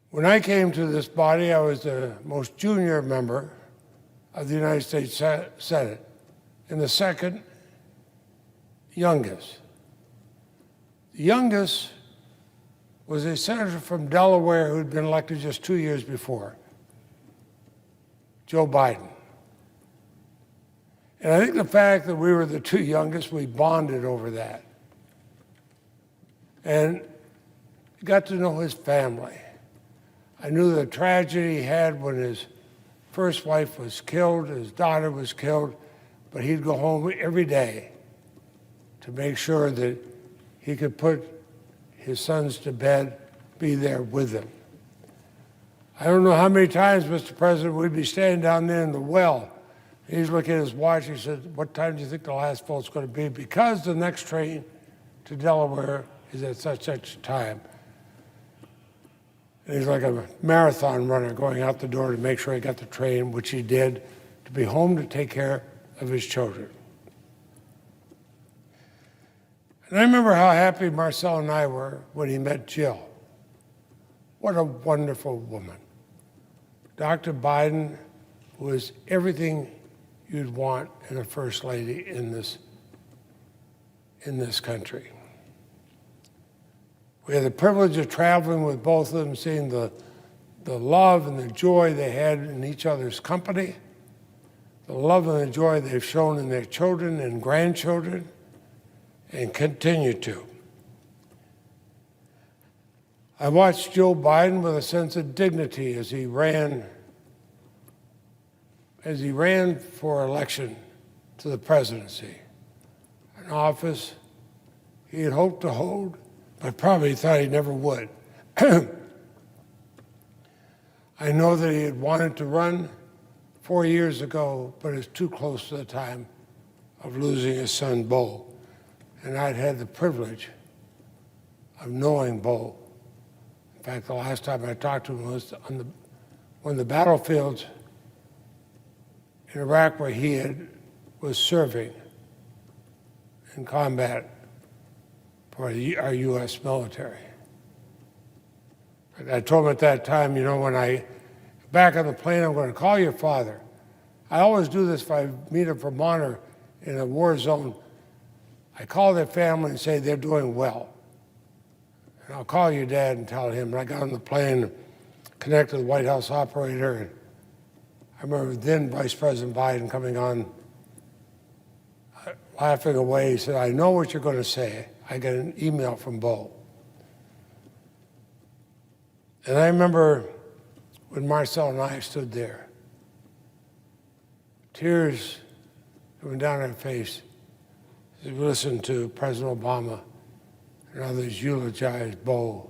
When I came to this body, I was the most junior member of the United States Senate and the second youngest. The youngest was a senator from Delaware who had been elected just 2 years before, Joe Biden. And I think the fact that we were the two youngest, we bonded over that. And got to know his family. I knew the tragedy he had when his first wife was killed, his daughter was killed, but he'd go home every day to make sure that he could put his sons to bed, be there with them. I don't know how many times, Mr. President, we'd be standing down there in the well. He's looking at his watch. He said, "What time do you think the last vote's going to be? Because the next train to Delaware is at such a time." And he's like a marathon runner going out the door to make sure he got the train, which he did, to be home to take care of his children. And I remember how happy Marcel and I were when he met Jill. What a wonderful woman. Dr. Biden was everything you'd want in a first lady in this country. We had the privilege of traveling with both of them, seeing the love and the joy they had in each other's company, the love and the joy they've shown in their children and grandchildren, and continue to. I watched Joe Biden with a sense of dignity as he ran for election to the presidency, an office he had hoped to hold, but probably thought he never would. I know that he had wanted to run 4 years ago, but it's too close to the time of losing his son, Bo. And I'd had the privilege of knowing Bo. In fact, the last time I talked to him was on the battlefields in Iraq where he was serving in combat for our U.S. military. I told him at that time, when I back on the plane, I'm going to call your father. I always do this if I meet a Vermonter in a war zone. I call their family and say they're doing well. And I'll call your dad and tell him. And I got on the plane and connected to the White House operator. And I remember then Vice President Biden coming on, laughing away. He said, "I know what you're going to say. I got an email from Bo." And I remember when Marcel and I stood there, tears coming down our face as we listened to President Obama and others eulogize Bo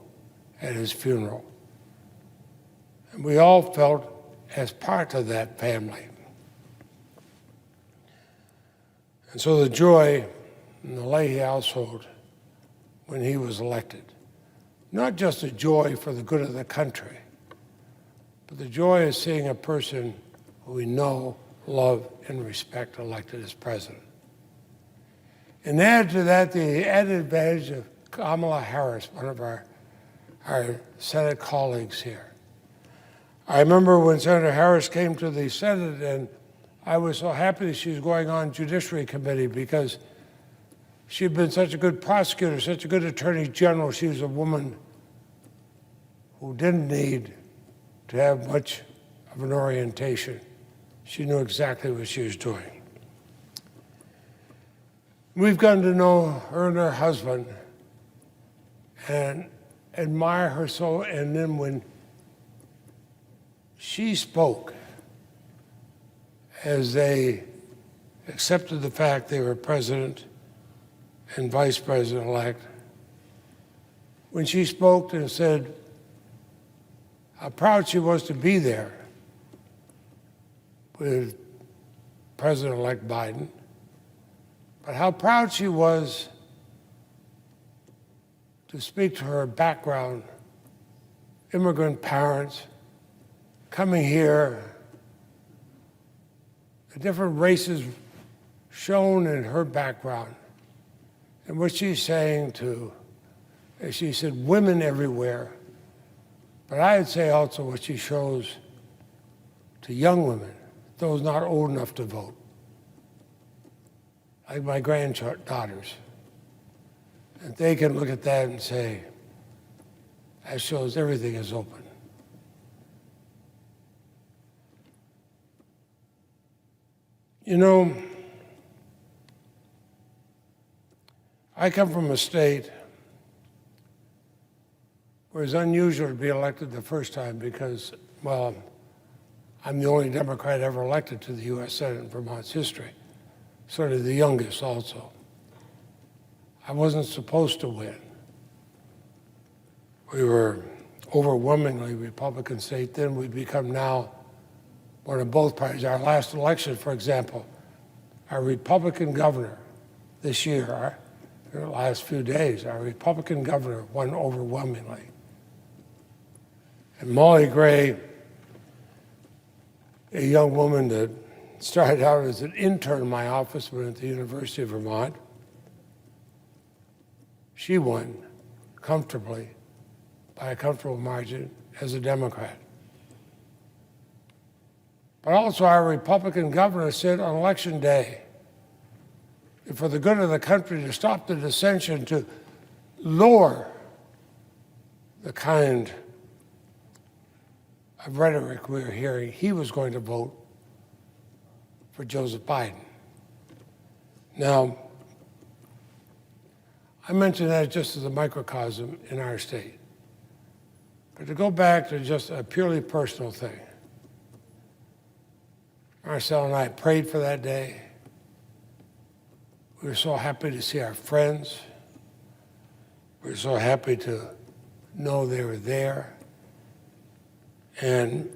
at his funeral. And we all felt as part of that family. And so the joy in the Leahy household when he was elected, not just a joy for the good of the country, but the joy of seeing a person who we know, love, and respect elected as president. And add to that the added advantage of Kamala Harris, one of our Senate colleagues here. I remember when Senator Harris came to the Senate, and I was so happy that she was going on Judiciary Committee because she'd been such a good prosecutor, such a good attorney general. She was a woman who didn't need to have much of an orientation. She knew exactly what she was doing. We've gotten to know her and her husband and admire her so. And then when she spoke, as they accepted the fact they were president and vice president-elect, when she spoke and said how proud she was to be there with President-elect Biden, but how proud she was to speak to her background, immigrant parents, coming here, the different races shown in her background, and what she's saying to, as she said, women everywhere, But I'd say also what she shows to young women, those not old enough to vote, like my granddaughters, and they can look at that and say, that shows everything is open. You know, I come from a state where it's unusual to be elected the first time because, well, I'm the only Democrat ever elected to the U.S. Senate in Vermont's history, sort of the youngest also. I wasn't supposed to win. We were overwhelmingly Republican state, then we've become now one of both parties. Our last election, for example, our Republican governor this year, in the last few days, our Republican governor won overwhelmingly. And Molly Gray, a young woman that started out as an intern in my office but at the University of Vermont, she won comfortably, by a comfortable margin, as a Democrat. But also our Republican governor said on election day, for the good of the country, to stop the dissension, to lower the kind of rhetoric we were hearing, he was going to vote for Joseph Biden. Now, I mention that just as a microcosm in our state. But to go back to just a purely personal thing, Marcel and I prayed for that day. We were so happy to see our friends. We were so happy to know they were there. And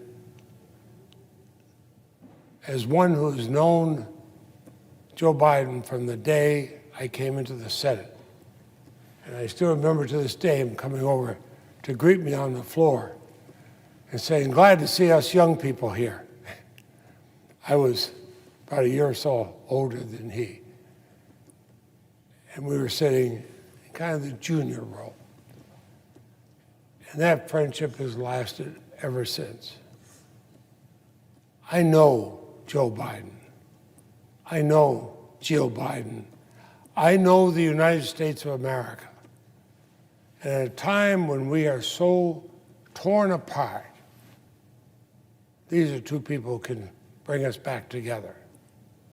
as one who's known Joe Biden from the day I came into the Senate, and I still remember to this day him coming over to greet me on the floor and saying, "Glad to see us young people here." I was about a year or so older than he. And we were sitting in kind of the junior role. And that friendship has lasted ever since. I know Joe Biden. I know Jill Biden. I know the United States of America. And at a time when we are so torn apart, these are two people who can bring us back together.